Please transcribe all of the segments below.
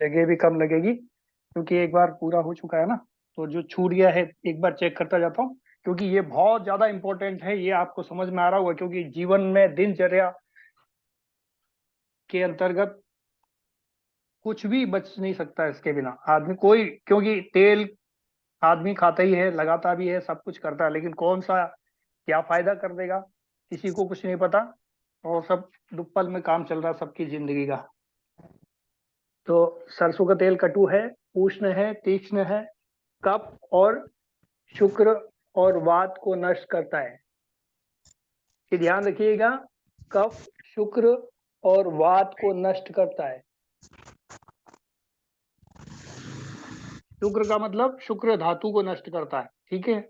जगह भी कम लगेगी क्योंकि एक बार पूरा हो चुका है ना। तो जो छूट गया है एक बार चेक करता जाता हूँ, क्योंकि ये बहुत ज्यादा इंपॉर्टेंट है। ये आपको समझ में आ रहा होगा, क्योंकि जीवन में दिनचर्या के अंतर्गत कुछ भी बच नहीं सकता इसके बिना आदमी कोई, क्योंकि तेल आदमी खाता ही है, लगाता भी है, सब कुछ करता है, लेकिन कौन सा क्या फायदा कर देगा किसी को कुछ नहीं पता। और सब दुप्पल में काम चल रहा है सबकी जिंदगी का। तो सरसों का तेल कटु है, उष्ण है, तीक्ष्ण है, कफ और शुक्र और वात को नष्ट करता है। ये ध्यान रखिएगा, कफ, शुक्र और वात को नष्ट करता है। शुक्र का मतलब शुक्र धातु को नष्ट करता है, ठीक है।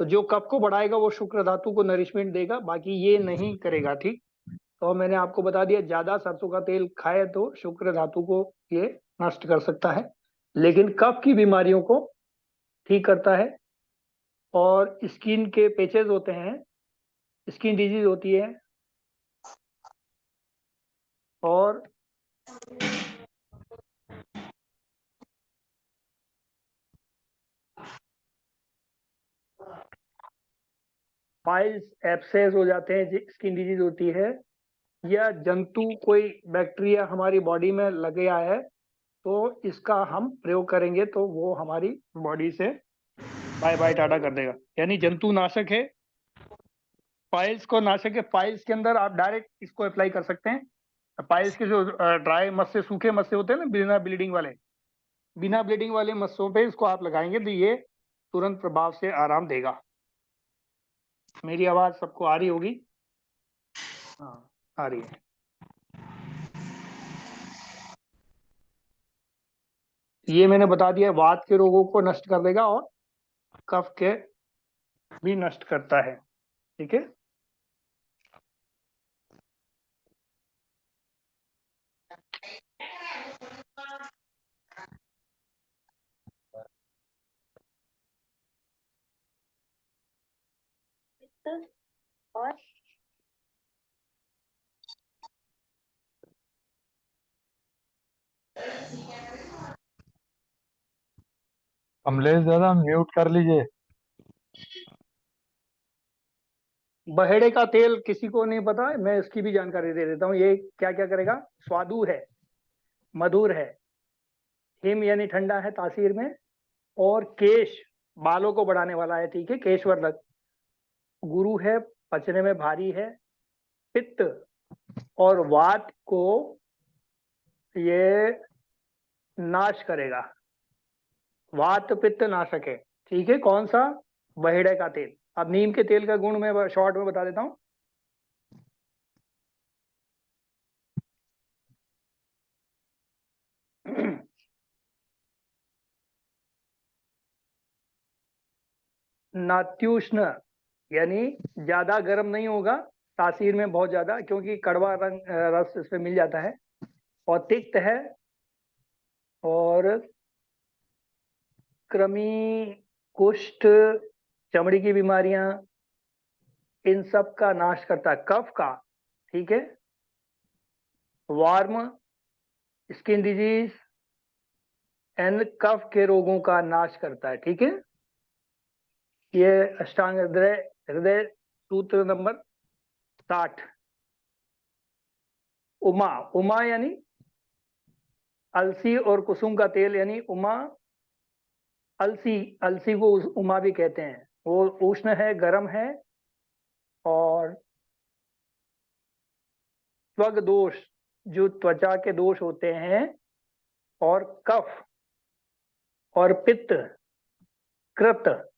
तो जो कफ को बढ़ाएगा वो शुक्र धातु को नरिशमेंट देगा, बाकी ये नहीं करेगा, ठीक। तो मैंने आपको बता दिया, ज्यादा सरसों का तेल खाए तो शुक्र धातु को ये नष्ट कर सकता है, लेकिन कफ की बीमारियों को ठीक करता है। और स्किन के पेचेस होते हैं, स्किन डिजीज होती है, और पाइल्स, एब्सेस हो जाते हैं, स्किन डिजीज होती है, या जंतु कोई बैक्टीरिया हमारी बॉडी में लग गया है, तो इसका हम प्रयोग करेंगे तो वो हमारी बॉडी से बाय बाय टाटा कर देगा। यानी जंतु नाशक है, पाइल्स को नाशक है। पाइल्स के अंदर आप डायरेक्ट इसको अप्लाई कर सकते हैं। पाइल्स के जो ड्राई मस्से, सूखे मस्से होते हैं ना, बिना ब्लीडिंग वाले मस्सों पे इसको आप लगाएंगे तो ये तुरंत प्रभाव से आराम देगा। मेरी आवाज सबको आ रही होगी? हाँ, आ रही है। ये मैंने बता दिया, वात के रोगों को नष्ट कर देगा और कफ के भी नष्ट करता है, ठीक है। और कमलेश दादा म्यूट कर लीजिए। बहेड़े का तेल किसी को नहीं पता, मैं इसकी भी जानकारी दे देता हूँ। ये क्या क्या करेगा? स्वादु है, मधुर है, हिम यानी ठंडा है तासीर में, और केश, बालों को बढ़ाने वाला है, ठीक है, केशवर्धक। गुरु है, पचने में भारी है, पित्त और वात को ये नाश करेगा, वात पित्त नाशक है, ठीक है। कौन सा? बहेड़े का तेल। अब नीम के तेल का गुण मैं शॉर्ट में बता देता हूँ। नात्युष्ण, यानी ज्यादा गर्म नहीं होगा, तासीर में बहुत ज्यादा, क्योंकि कड़वा रंग रस इसमें मिल जाता है, और तिक्त है, और कृमि, कुष्ठ, चमड़ी की बीमारियां, इन सब का नाश करता है, कफ का, ठीक है। वार्म, स्किन डिजीज एंड कफ के रोगों का नाश करता है, ठीक है। ये अष्टांग हृदय हृदय सूत्र नंबर 60। उमा, उमा यानी अलसी और कुसुम का तेल, यानी उमा, अलसी, अलसी को उमा भी कहते हैं। वो उष्ण है, गर्म है, और त्वग दोष, जो त्वचा के दोष होते हैं, और कफ और पित्त, कृत,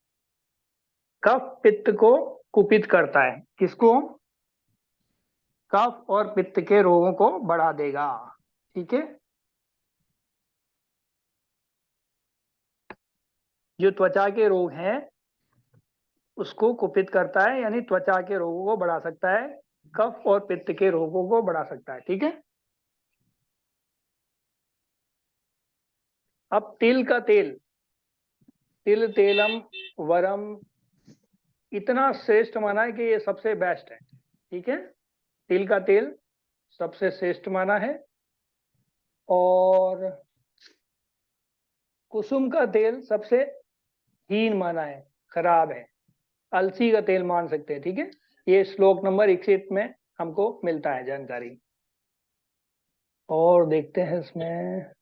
कफ पित्त को कुपित करता है। किसको? कफ और पित्त के रोगों को बढ़ा देगा, ठीक है। जो त्वचा के रोग हैं उसको कुपित करता है, यानी त्वचा के रोगों को बढ़ा सकता है, कफ और पित्त के रोगों को बढ़ा सकता है, ठीक है। अब तिल का तेल, तिल तेलम वरम इतना श्रेष्ठ माना है कि ये सबसे बेस्ट है। ठीक है, तिल का तेल सबसे श्रेष्ठ माना है, और कुसुम का तेल सबसे हीन माना है, खराब है। अलसी का तेल मान सकते हैं। ठीक है, ये श्लोक नंबर 61 में हमको मिलता है जानकारी। और देखते हैं इसमें,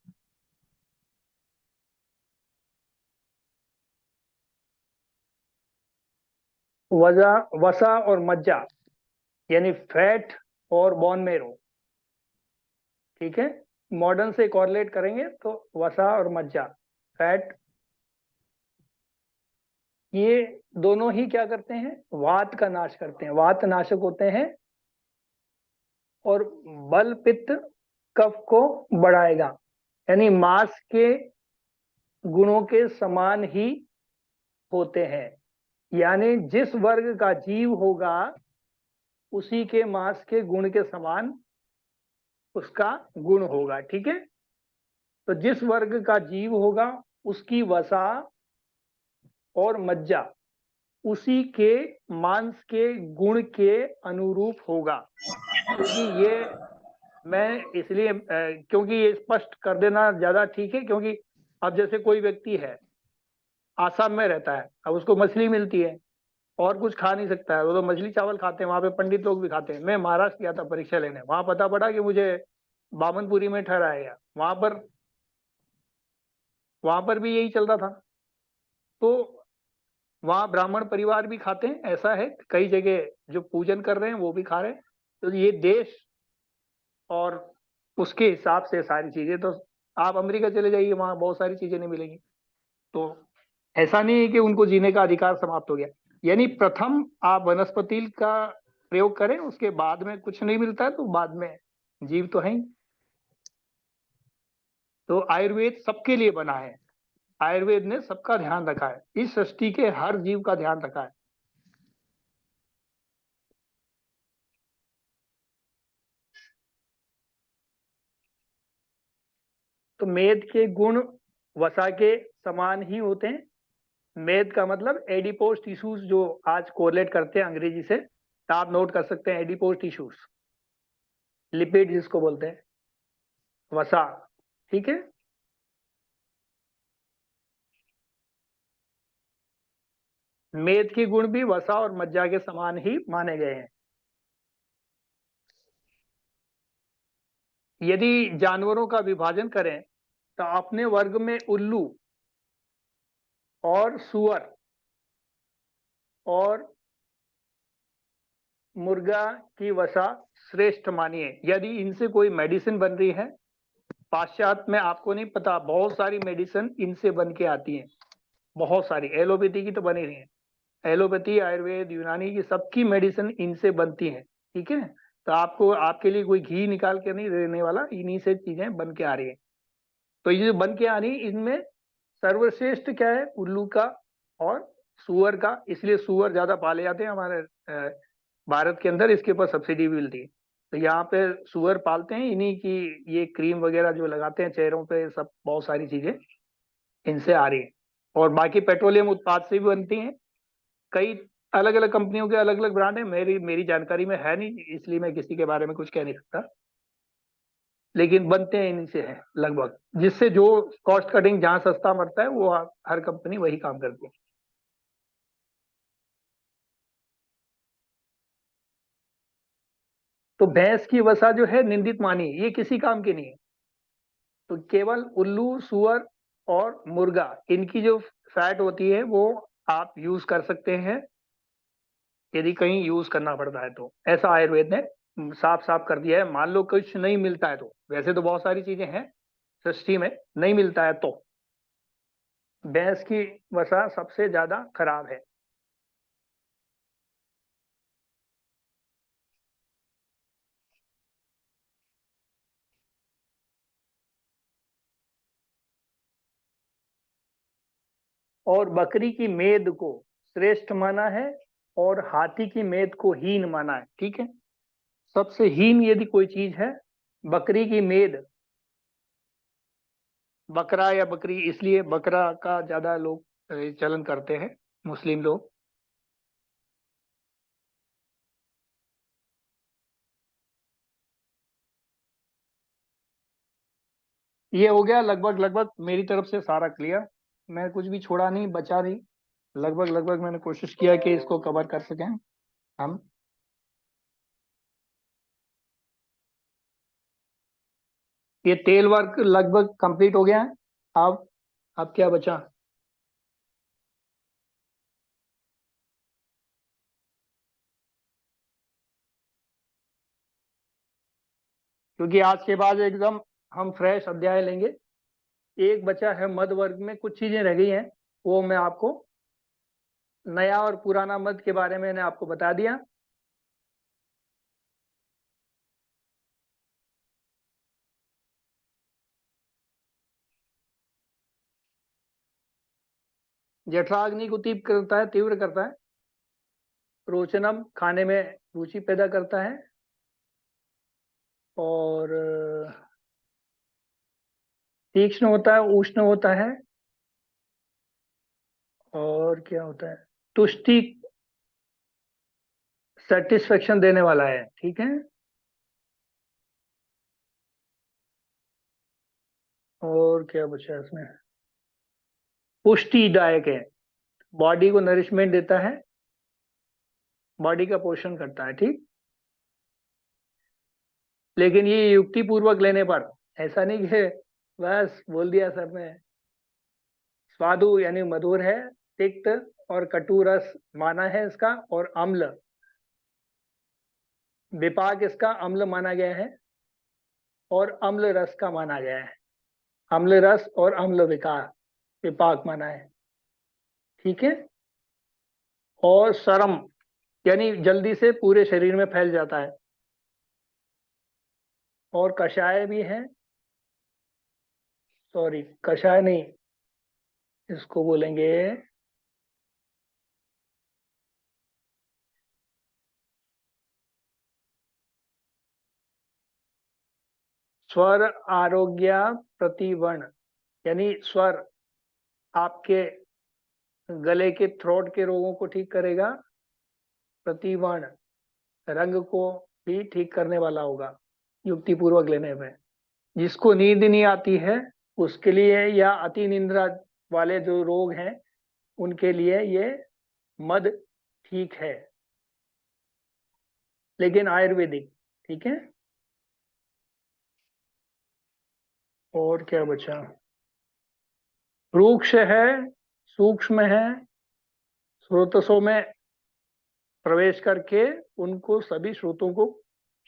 वसा और मज्जा, यानी फैट और बोन मेरो। ठीक है, मॉडर्न से कॉरलेट करेंगे तो वसा और मज्जा, फैट, ये दोनों ही क्या करते हैं, वात का नाश करते हैं, वात नाशक होते हैं, और बल पित्त कफ को बढ़ाएगा। यानी मांस के गुणों के समान ही होते हैं, यानी जिस वर्ग का जीव होगा उसी के मांस के गुण के समान उसका गुण होगा। ठीक है, तो जिस वर्ग का जीव होगा उसकी वसा और मज्जा उसी के मांस के गुण के अनुरूप होगा। क्योंकि ये मैं इसलिए क्योंकि ये स्पष्ट कर देना ज्यादा ठीक है, क्योंकि अब जैसे कोई व्यक्ति है, आसाम में रहता है, अब उसको मछली मिलती है और कुछ खा नहीं सकता है, वो तो मछली चावल खाते हैं, वहां पे पंडित लोग भी खाते हैं। मैं महाराष्ट्र गया था परीक्षा लेने, वहां पता पड़ा कि मुझे बामनपुरी में ठहराया गया, वहां पर भी यही चल रहा था। तो वहाँ ब्राह्मण परिवार भी खाते हैं, ऐसा है कई जगह जो पूजन कर रहे हैं वो भी खा रहे हैं। तो ये देश और उसके हिसाब से सारी चीजें, तो आप अमेरिका चले जाइए, वहाँ बहुत सारी चीजें नहीं मिलेंगी। तो ऐसा नहीं है कि उनको जीने का अधिकार समाप्त हो गया। यानी प्रथम आप वनस्पति का प्रयोग करें, उसके बाद में कुछ नहीं मिलता है तो बाद में जीव तो है ही। तो आयुर्वेद सबके लिए बना है, आयुर्वेद ने सबका ध्यान रखा है, इस सृष्टि के हर जीव का ध्यान रखा है। तो मेद के गुण वसा के समान ही होते हैं। मेद का मतलब एडिपोज टिश्यूज, जो आज कोरिलेट करते हैं अंग्रेजी से, तो आप नोट कर सकते हैं एडिपोज टिश्यूज, लिपिड जिसको बोलते हैं, वसा। ठीक है, मेद के गुण भी वसा और मज्जा के समान ही माने गए हैं। यदि जानवरों का विभाजन करें तो अपने वर्ग में उल्लू और सुअर और मुर्गा की वसा श्रेष्ठ मानिए। यदि इनसे कोई मेडिसिन बन रही है, पाश्चात्य में आपको नहीं पता, बहुत सारी मेडिसिन इनसे बन के आती हैं, बहुत सारी। एलोपैथी की तो बनी रही है, एलोपैथी, आयुर्वेद, यूनानी की सबकी मेडिसिन इनसे बनती है। ठीक है, तो आपको, आपके लिए कोई घी निकाल के नहीं देने वाला, इन्हीं से चीजें बन के आ रही है। तो ये जो बन के आ रही, इनमें सर्वश्रेष्ठ क्या है, उल्लू का और सुअर का। इसलिए सुअर ज्यादा पाले जाते हैं हमारे भारत के अंदर, इसके ऊपर सब्सिडी भी मिलती है। तो यहाँ पे सुअर पालते हैं, इन्हीं की ये क्रीम वगैरह जो लगाते हैं चेहरों पे, सब बहुत सारी चीजें इनसे आ रही है। और बाकी पेट्रोलियम उत्पाद से भी बनती हैं। कई अलग अलग कंपनियों के अलग अलग ब्रांड है, मेरी मेरी जानकारी में है नहीं, इसलिए मैं किसी के बारे में कुछ कह नहीं सकता, लेकिन बनते हैं इन्हीं से है लगभग, जिससे जो कॉस्ट कटिंग जहां सस्ता मरता है वो हर कंपनी वही काम करती है। तो भैंस की वसा जो है निंदित मानी, ये किसी काम की नहीं है। तो केवल उल्लू, सुअर और मुर्गा, इनकी जो फैट होती है वो आप यूज कर सकते हैं, यदि कहीं यूज करना पड़ता है तो। ऐसा आयुर्वेद ने साफ साफ कर दिया है। मान लो कुछ नहीं मिलता है तो, वैसे तो बहुत सारी चीजें हैं सृष्टि में, नहीं मिलता है तो भैंस की वसा सबसे ज्यादा खराब है। और बकरी की मेद को श्रेष्ठ माना है, और हाथी की मेद को हीन माना है। ठीक है, सबसे हीन यदि कोई चीज है, बकरी की मेद, बकरा या बकरी, इसलिए बकरा का ज्यादा लोग चलन करते हैं, मुस्लिम लोग। ये हो गया लगभग लगभग मेरी तरफ से सारा क्लियर। मैं कुछ भी छोड़ा नहीं, बचा नहीं। लगभग लगभग मैंने कोशिश किया कि इसको कवर कर सकें हम। ये टेल वर्क लगभग कंप्लीट हो गया है। अब क्या बचा? क्योंकि आज के बाद एकदम हम फ्रेश अध्याय लेंगे। एक बचा है मध्य वर्ग में, कुछ चीजें रह गई हैं, वो मैं आपको, नया और पुराना मध्य के बारे में मैंने आपको बता दिया। जठराग्नि को तीव्र करता है, तीव्र करता है। रोचनम खाने में रुचि पैदा करता है। और तीक्ष्ण होता है, उष्ण होता है। और क्या होता है? तुष्टि, सेटिस्फेक्शन देने वाला है, ठीक है। और क्या बचा है इसमें? पुष्टिदायक है, बॉडी को नरिशमेंट देता है, बॉडी का पोषण करता है, ठीक। लेकिन ये युक्ति पूर्वक लेने पर, ऐसा नहीं कि बस बोल दिया सर ने। स्वादु यानी मधुर है, तिक्त और कटु रस माना है इसका, और अम्ल, विपाक इसका अम्ल माना गया है, और अम्ल रस का माना गया है। अम्ल रस और अम्ल विकार, विपाक माना है, ठीक है। और सरम यानी जल्दी से पूरे शरीर में फैल जाता है। और कषाय भी है, सॉरी कषाय नहीं, इसको बोलेंगे स्वर आरोग्य प्रतिवर्ण, यानी स्वर आपके गले के थ्रोट के रोगों को ठीक करेगा। प्रतिवर्ण रंग को भी ठीक करने वाला होगा युक्ति पूर्वक लेने में। जिसको नींद नहीं आती है उसके लिए, या अति निद्रा वाले जो रोग हैं उनके लिए ये मद ठीक है, लेकिन आयुर्वेदिक, ठीक है। और क्या बचा? रूक्ष है, सूक्ष्म है, स्रोतसों में प्रवेश करके उनको सभी स्रोतों को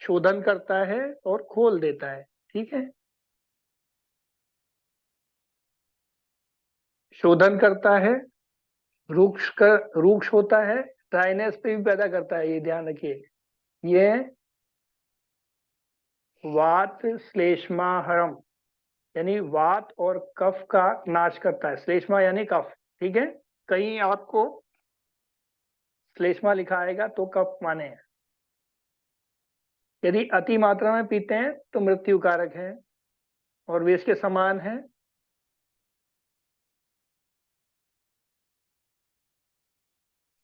शोधन करता है और खोल देता है, ठीक है। शोधन करता है, रूक्ष होता है, ड्राइनेस पे भी पैदा करता है, ये ध्यान रखिए। ये वात श्लेष्माहरम, यानी वात और कफ का नाश करता है। श्लेष्मा यानी कफ, ठीक है। कहीं आपको श्लेष्मा लिखा आएगा तो कफ माने हैं। यदि अति मात्रा में पीते हैं तो मृत्यु कारक है और विष के समान है।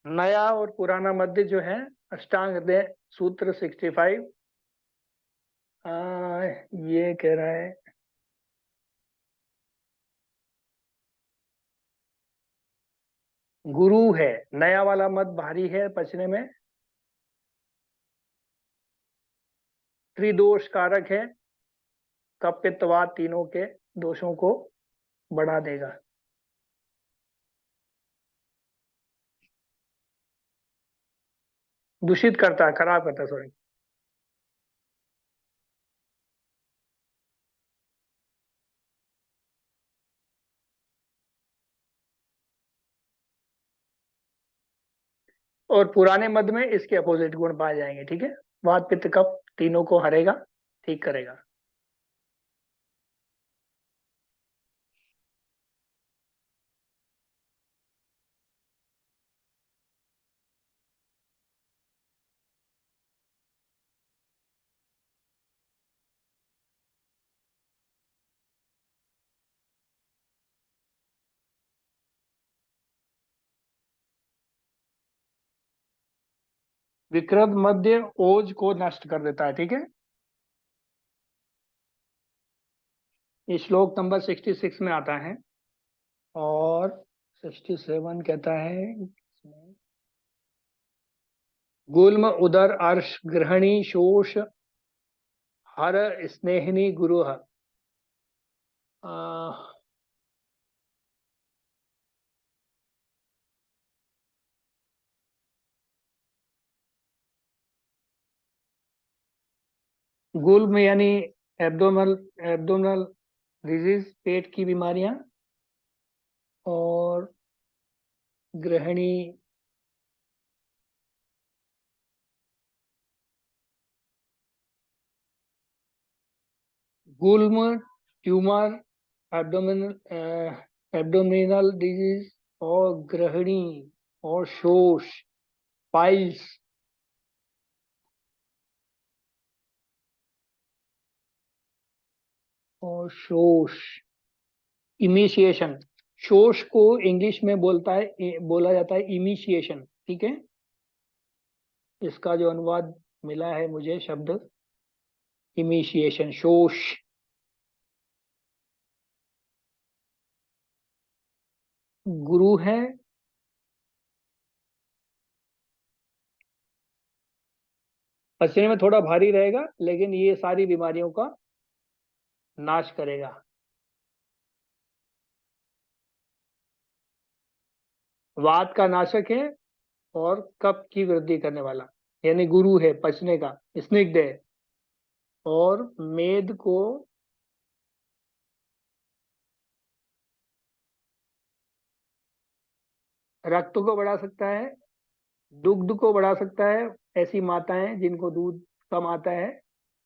नया और पुराना मध्य जो है, अष्टांग हृदय सूत्र 65, ये कह रहा है गुरु है। नया वाला मत भारी है पचने में, त्रिदोष कारक है, कफ पित्त वात तीनों के दोषों को बढ़ा देगा। दूषित करता है, खराब करता है, सॉरी। और पुराने मद में इसके अपोजिट गुण पाए जाएंगे, ठीक है। वात पित्त कफ तीनों को हरेगा, ठीक करेगा। विकृत मध्य ओज को नष्ट कर देता है, ठीक है। ये श्लोक नंबर 66 में आता है। और 67 कहता है, गुल्म उदर अर्श गृहिणी शोष हर स्नेहिनी गुरुः। गुल्म यानी एब्डोमल एब्डोमिनल डिजीज, पेट की बीमारियां। और गृहिणी गुल्म ट्यूमर, एब्डोमिनल एब्डोमिनल डिजीज, और गृहिणी, और शोष, पाइल्स, और शोष, इमिशिएशन। शोष को इंग्लिश में बोला जाता है इमिशिएशन। ठीक है, इसका जो अनुवाद मिला है मुझे शब्द इमिशिएशन, शोष। गुरु है पचने में थोड़ा भारी रहेगा, लेकिन ये सारी बीमारियों का नाश करेगा। वात का नाशक है और कफ की वृद्धि करने वाला, यानी गुरु है पचने का, स्निग्ध है। और मेद को रक्त को बढ़ा सकता है, दुग्ध को बढ़ा सकता है, ऐसी माताएं जिनको दूध कम आता है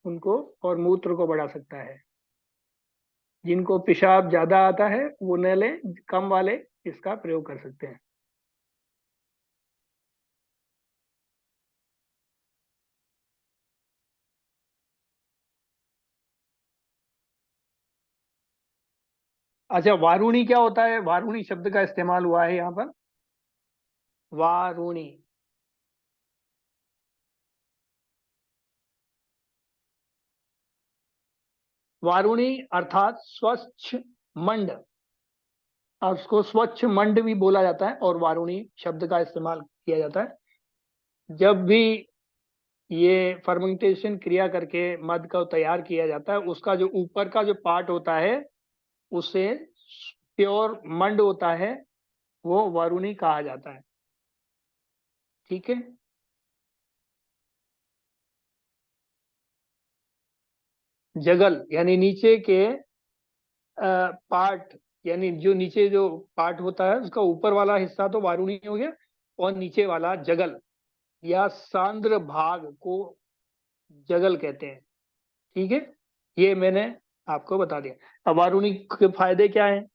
उनको। और मूत्र को बढ़ा सकता है, जिनको पेशाब ज्यादा आता है वो न लें, कम वाले इसका प्रयोग कर सकते हैं। अच्छा, वारुणी क्या होता है? वारुणी शब्द का इस्तेमाल हुआ है यहाँ पर। वारुणी, वारुणी अर्थात स्वच्छ मंड, और उसको स्वच्छ मंड भी बोला जाता है और वारुणी शब्द का इस्तेमाल किया जाता है जब भी ये फर्मेंटेशन क्रिया करके मध का तैयार किया जाता है। उसका जो ऊपर का जो पार्ट होता है उसे प्योर मंड होता है, वो वारुणी कहा जाता है। ठीक है। जगल यानी नीचे के पार्ट, यानी जो नीचे जो पार्ट होता है उसका ऊपर वाला हिस्सा तो वारुणी हो गया, और नीचे वाला जगल या सांद्र भाग को जगल कहते हैं। ठीक है, ये मैंने आपको बता दिया। अब वारुणी के फायदे क्या हैं?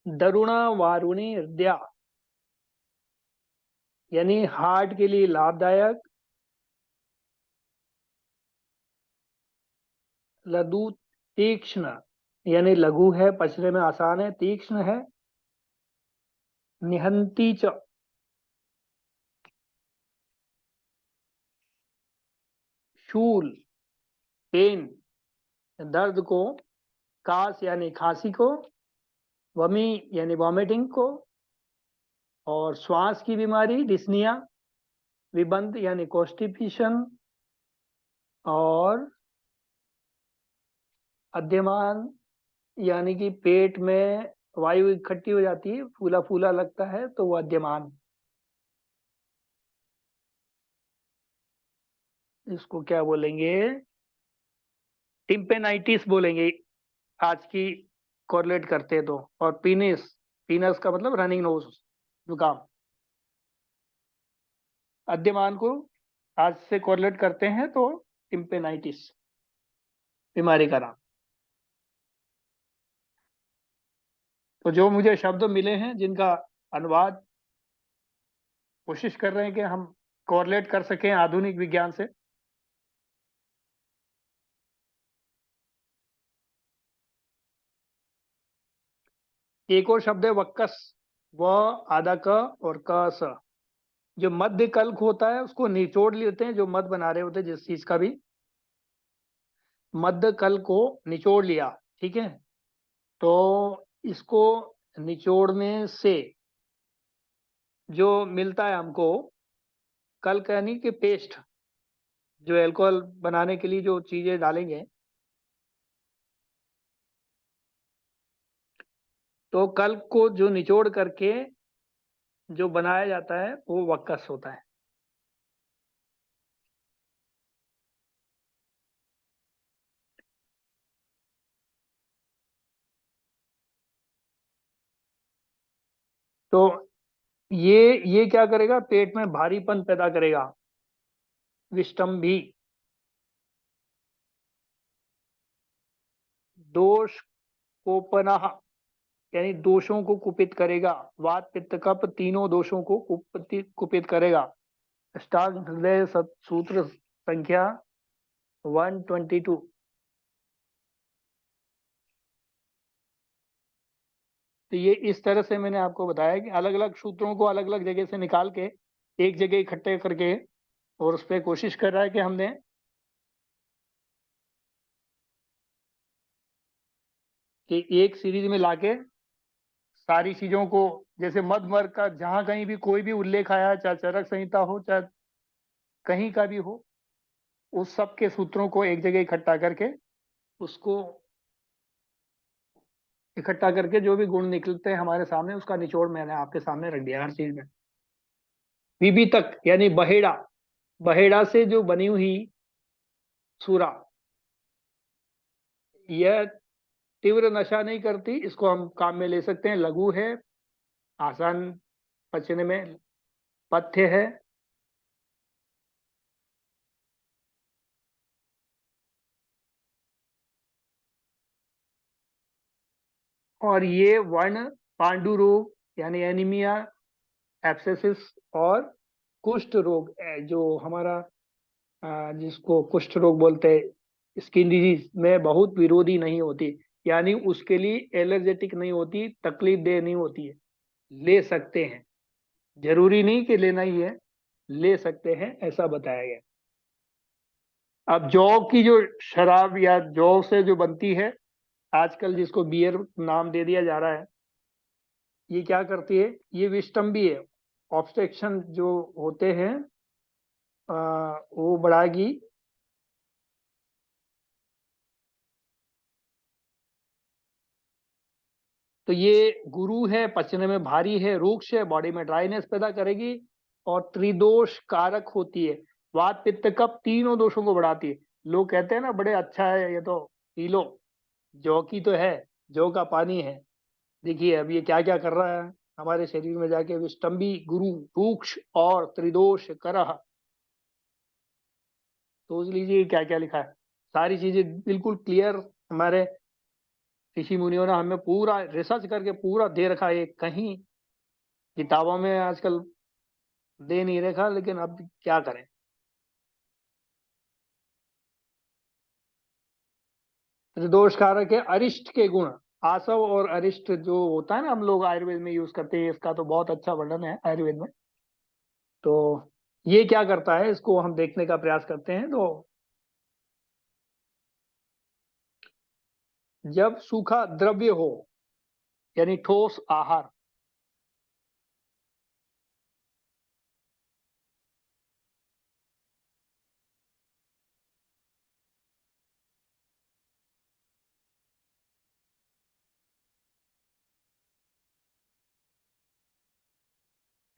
दरुणा वारुणी हृदया, यानी हार्ट के लिए लाभदायक। लघु तीक्ष्ण, यानी लघु है, पचने में आसान है, तीक्ष्ण है। निहंती च, शूल, पेन, दर्द को। कास यानी खांसी को। वमी यानी वॉमिटिंग को। और श्वास की बीमारी डिस्निया। विबंध यानी कॉन्स्टिपेशन। और अद्यमान यानी कि पेट में वायु इकट्ठी हो जाती है, फूला फूला लगता है, तो वो अद्यमान। इसको क्या बोलेंगे? टिम्पेनाइटिस बोलेंगे आज की कोरिलेट करते हैं तो। और पीनिस, पीनस का मतलब रनिंग नोज, जुकाम। अद्यमान को आज से कोरिलेट करते हैं तो टिम्पेनाइटिस बीमारी का नाम। तो जो मुझे शब्द मिले हैं जिनका अनुवाद कोशिश कर रहे हैं कि हम कोरिलेट कर सकें आधुनिक विज्ञान से। एक और शब्द है वक्कस। व आधा क और क स। जो मध्य कल्क होता है उसको निचोड़ लेते हैं, जो मध बना रहे होते हैं जिस चीज का भी, मध्य कल्क को निचोड़ लिया, ठीक है। तो इसको निचोड़ने से जो मिलता है हमको, कल्क यानी कि पेस्ट, जो अल्कोहल बनाने के लिए जो चीजें डालेंगे, तो कल्क को जो निचोड़ करके जो बनाया जाता है वो वक्कस होता है। तो ये क्या करेगा, पेट में भारीपन पैदा करेगा, विष्टम्भी, दोष कोपनः, यानी दोषों को कुपित करेगा, वात पित्त कफ तीनों दोषों को कुपित करेगा। अष्टांग हृदय सूत्र संख्या 122। तो ये इस तरह से मैंने आपको बताया कि अलग अलग सूत्रों को अलग अलग जगह से निकाल के एक जगह इकट्ठे करके, और उस पर कोशिश कर रहा है कि हमने कि एक सीरीज में लाके सारी चीजों को, जैसे मध वर्ग का जहां कहीं भी कोई भी उल्लेख आया, चाहे चरक संहिता हो चाहे कहीं का भी हो, उस सब के सूत्रों को एक जगह इकट्ठा करके, उसको इकट्ठा करके जो भी गुण निकलते हैं हमारे सामने, उसका निचोड़ मैंने आपके सामने रख दिया हर चीज में। बीबी तक यानी बहेड़ा, बहेड़ा से जो बनी हुई सूरा, यह तीव्र नशा नहीं करती, इसको हम काम में ले सकते हैं, लघु है, आसान पचने में, पथ्य है। और ये वर्ण पांडु रोग यानी एनीमिया, एब्सेसिस और कुष्ठ रोग, जो हमारा जिसको कुष्ठ रोग बोलते हैं, स्किन डिजीज में बहुत विरोधी नहीं होती, यानी उसके लिए एलर्जेटिक नहीं होती, तकलीफ देह नहीं होती है, ले सकते हैं, जरूरी नहीं कि लेना ही है, ले सकते हैं, ऐसा बताया गया। अब जौ की जो शराब या जौ से जो बनती है, आजकल जिसको बियर नाम दे दिया जा रहा है, ये क्या करती है, ये विषटम्बी है, ऑब्स्ट्रक्शन जो होते हैं वो बढ़ाएगी। तो ये गुरु है, पचने में भारी है, रूक्ष है, बॉडी में ड्राइनेस पैदा करेगी, और त्रिदोष कारक होती है, वात पित्त कफ तीनों दोषों को बढ़ाती है। लोग कहते हैं ना बड़े अच्छा है ये तो, पी लो, जौ की तो है, जौ का पानी है। देखिए अब ये क्या क्या कर रहा है हमारे शरीर में जाके, विष्टम्बी गुरु रूक्ष और त्रिदोष करह। सोच लीजिए क्या क्या लिखा है, सारी चीजें बिल्कुल क्लियर, हमारे ऋषि मुनियों ने हमें पूरा रिसर्च करके पूरा दे रखा है, कहीं किताबों में आजकल दे नहीं रखा, लेकिन अब क्या करें। त्रिदोष कारक है, अरिष्ट के गुण, आसव और अरिष्ट जो होता है ना, हम लोग आयुर्वेद में यूज करते हैं, इसका तो बहुत अच्छा वर्णन है आयुर्वेद में। तो ये क्या करता है, इसको हम देखने का प्रयास करते हैं। तो जब सूखा द्रव्य हो, यानी ठोस आहार,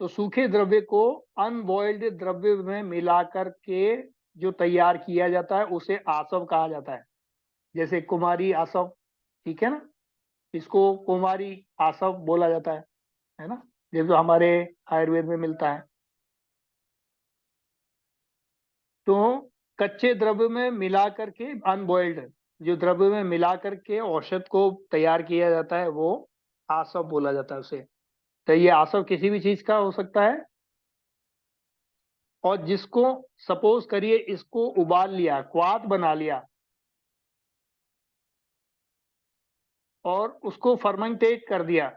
तो सूखे द्रव्य को अनबॉइल्ड द्रव्य में मिलाकर के जो तैयार किया जाता है उसे आसव कहा जाता है। जैसे कुमारी आसव, ठीक है ना, इसको कुमारी आसव बोला जाता है ना, ये जो हमारे आयुर्वेद में मिलता है। तो कच्चे द्रव्य में मिला करके, अनबॉइल्ड जो द्रव्य में मिला करके औषध को तैयार किया जाता है, वो आसव बोला जाता है उसे। तो ये आसव किसी भी चीज का हो सकता है, और जिसको सपोज करिए इसको उबाल लिया, क्वाथ बना लिया, और उसको फर्मेंटेट कर दिया,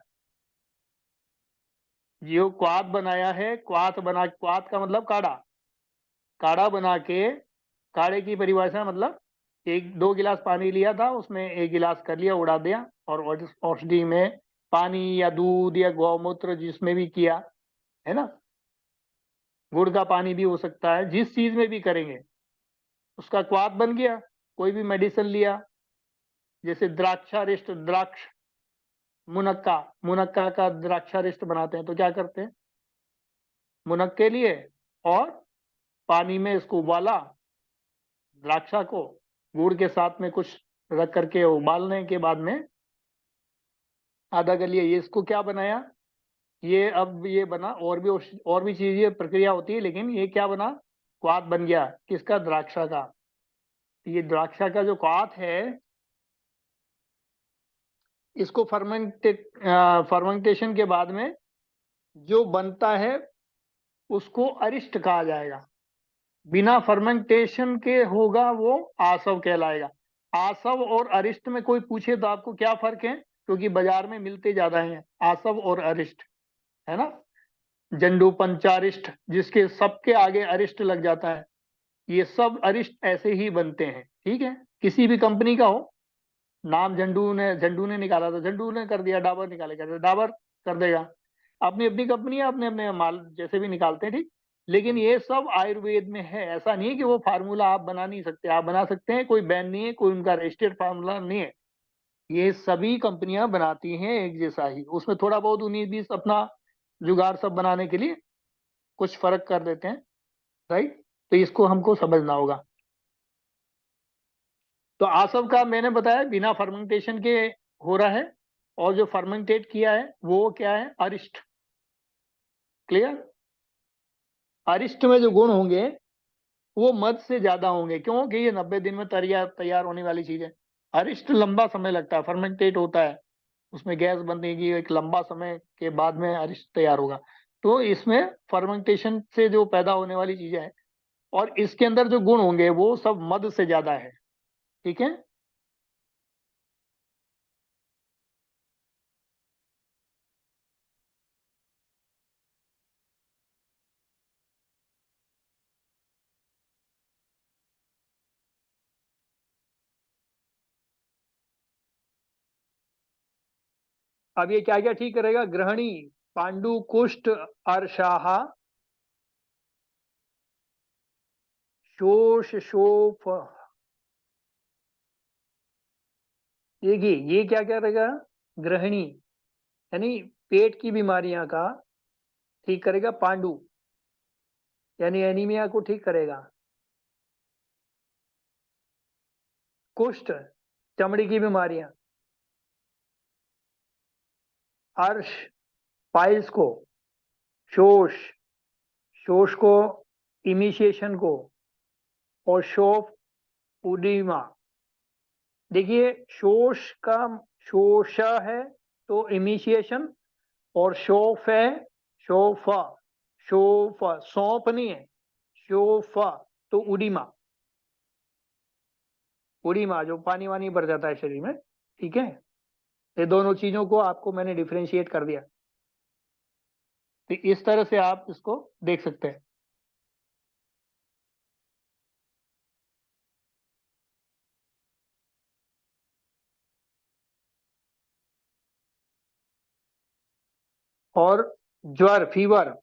जो क्वाथ बनाया है, क्वाथ का मतलब काढ़ा, काढ़ा बना के, काढ़े की परिभाषा मतलब एक 2 गिलास पानी लिया था, उसमें 1 गिलास कर लिया, उड़ा दिया, और औषधि में पानी या दूध या गौमूत्र जिसमें भी किया, है ना, गुड़ का पानी भी हो सकता है, जिस चीज में भी करेंगे उसका क्वाथ बन गया। कोई भी मेडिसिन लिया, जैसे द्राक्षारिष्ट, द्राक्ष, मुनक्का, मुनक्का का द्राक्षारिष्ट बनाते हैं, तो क्या करते हैं, मुनक्के लिए और पानी में इसको उबाला, द्राक्षा को गुड़ के साथ में कुछ रख करके उबालने के बाद में आधा कर लिया, ये इसको क्या बनाया, ये अब ये बना, और भी चीजें प्रक्रिया होती है, लेकिन ये क्या बना, क्वाथ बन गया, किसका, द्राक्षा का। ये द्राक्षा का जो क्वाथ है, इसको फर्मेंटेशन के बाद में जो बनता है उसको अरिष्ट कहा जाएगा। बिना फर्मेंटेशन के होगा वो आसव कहलाएगा। आसव और अरिष्ट में कोई पूछे तो आपको क्या फर्क है, क्योंकि बाजार में मिलते ज्यादा हैं आसव और अरिष्ट, है ना। जंडू पंचारिष्ट, जिसके सबके आगे अरिष्ट लग जाता है, ये सब अरिष्ट ऐसे ही बनते हैं, ठीक है। किसी भी कंपनी का हो, नाम झंडू ने निकाला तो झंडू ने कर दिया, डाबर निकालेगा तो डाबर कर देगा। अपनी अपनी कंपनी है, अपने अपने माल जैसे भी निकालते हैं, ठीक। लेकिन ये सब आयुर्वेद में है, ऐसा नहीं है कि वो फार्मूला आप बना नहीं सकते, आप बना सकते हैं, कोई बैन नहीं है, कोई उनका रजिस्टर्ड फार्मूला नहीं है। ये सभी कंपनियां बनाती हैं एक जैसा ही, उसमें थोड़ा बहुत 19-20 अपना जुगाड़ सब बनाने के लिए कुछ फर्क कर देते हैं, राइट। तो इसको हमको समझना होगा। तो आसव का मैंने बताया बिना फर्मेंटेशन के हो रहा है, और जो फर्मेंटेट किया है वो क्या है, अरिष्ट। क्लियर। अरिष्ट में जो गुण होंगे वो मध से ज्यादा होंगे, क्योंकि ये 90 दिन में तैयार तैयार होने वाली चीज है। अरिष्ट लंबा समय लगता है, फर्मेंटेट होता है, उसमें गैस बनने की एक लंबा समय के बाद में अरिष्ट तैयार होगा। तो इसमें फर्मेंटेशन से जो पैदा होने वाली चीजें हैं, और इसके अंदर जो गुण होंगे वो सब मध से ज्यादा है, ठीक है। अब ये क्या क्या ठीक करेगा, ग्रहणी, पांडु, कुष्ठ, अर्शाह, शोष, शोफ, देखिए ये क्या क्या रहेगा, ग्रहणी यानी पेट की बीमारियां का ठीक करेगा, पांडु यानी एनीमिया को ठीक करेगा, कुष्ठ चमड़ी की बीमारियां, अर्श पाइल्स को, शोष शोष को, इमिशिएशन को, और शोफ उडीमा। देखिए शोष का शोष है तो इमिशिएशन, और शोफ है, शोफा, शोफा सौंप नहीं है, शोफा तो उडीमा, उडीमा जो पानी वानी भर जाता है शरीर में, ठीक है। ये दोनों चीजों को आपको मैंने डिफरेंशिएट कर दिया, तो इस तरह से आप इसको देख सकते हैं। और ज्वर, फीवर,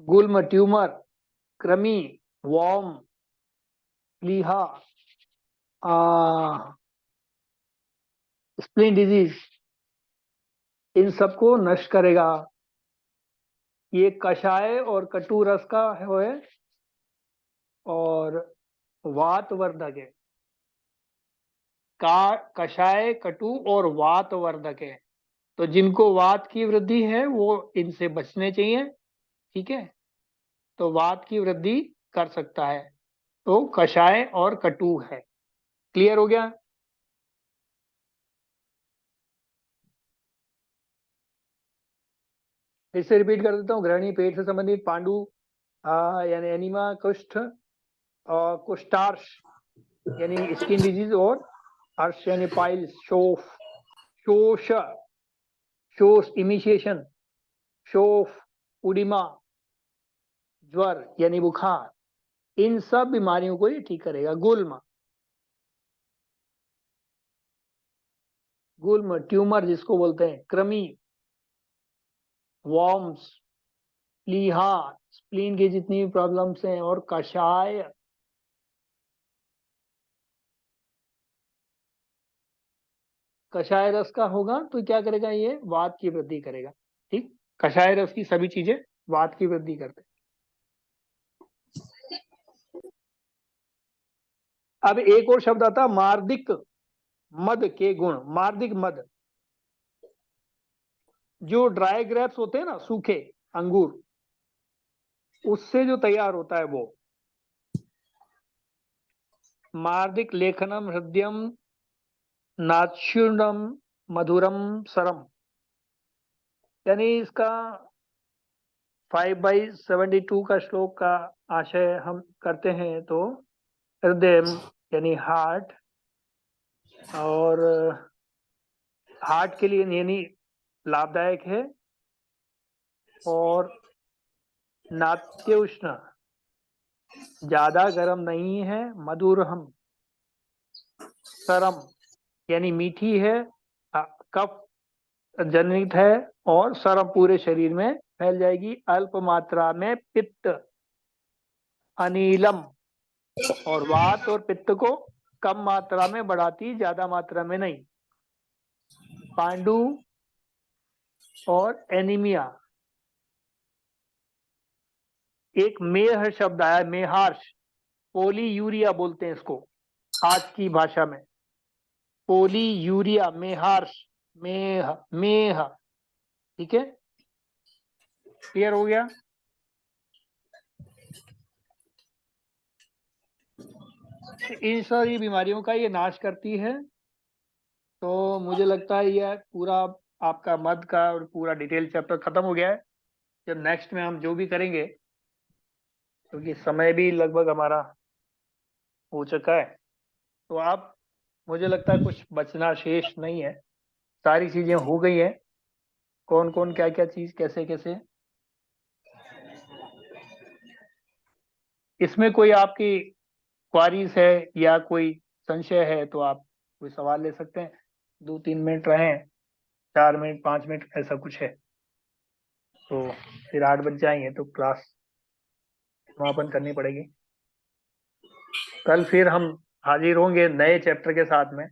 गुल्म, ट्यूमर, कृमि, वॉर्म, प्लीहा, स्प्लीन डिजीज, इन सबको नष्ट करेगा। ये कषाय और कटु रस का है, और वातवर्धक है। का कषाय, कटु और वातवर्धक है। तो जिनको वात की वृद्धि है वो इनसे बचने चाहिए, ठीक है। तो वात की वृद्धि कर सकता है, तो कषाय और कटु है। क्लियर हो गया। फिर से रिपीट कर देता हूँ, ग्रहणी, पेट से संबंधित, पांडु यानी एनिमा, कुष्ठ और कुष्ठार्श यानी स्किन डिजीज, और अर्श यानी पाइल्स, शोफ, शोष, शोष इमिशिएशन, शोफ, उडिमा, ज्वर यानी बुखार, इन सब बीमारियों को ये ठीक करेगा। गुल्म, गुल्म ट्यूमर जिसको बोलते हैं, कृमि, वॉर्म्स, प्लीहा, स्प्लीन की जितनी भी प्रॉब्लम्स हैं, और कषाय, कषाय रस का होगा तो क्या करेगा, ये वात की वृद्धि करेगा। ठीक, कषाय रस की सभी चीजें वात की वृद्धि करते हैं। अब एक और शब्द आता है मार्दिक मद के गुण। मार्दिक मद, जो ड्राई ग्रेप्स होते हैं ना, सूखे अंगूर, उससे जो तैयार होता है वो। मार्दिक लेखनम हृदयम नाक्षुणम मधुरम सरम, यानी इसका 5/72 का श्लोक का आशय हम करते हैं तो हृदय यानी हार्ट, और हार्ट के लिए यानी लाभदायक है, और नात्युष्ण ज्यादा गर्म नहीं है, मधुर हम, सरम यानी मीठी है, कफ जनित है, और सरम पूरे शरीर में फैल जाएगी। अल्प मात्रा में पित्त, अनीलम, और वात और पित्त को कम मात्रा में बढ़ाती, ज्यादा मात्रा में नहीं। पांडु और एनीमिया। एक मेह शब्द आया, मेहार्श, पोली यूरिया बोलते हैं इसको आज की भाषा में। पोली यूरिया, मेहार्श, मेह मेह। ठीक है, क्लियर हो गया। इन सारी बीमारियों का ये नाश करती है। तो मुझे लगता है यह पूरा आपका मध का और पूरा डिटेल चैप्टर खत्म हो गया है। जब नेक्स्ट में हम जो भी करेंगे, क्योंकि समय भी लगभग हमारा हो चुका है, तो आप, मुझे लगता है कुछ बचना शेष नहीं है, सारी चीजें हो गई हैं। कौन कौन क्या क्या चीज कैसे कैसे, इसमें कोई आपकी क्वारीज है या कोई संशय है तो आप कोई सवाल ले सकते हैं। 2-3 मिनट रहे, 4 मिनट 5 मिनट ऐसा कुछ है, तो फिर 8 बज जाएंगे तो क्लास समापन करनी पड़ेगी। कल फिर हम हाजिर होंगे नए चैप्टर के साथ में।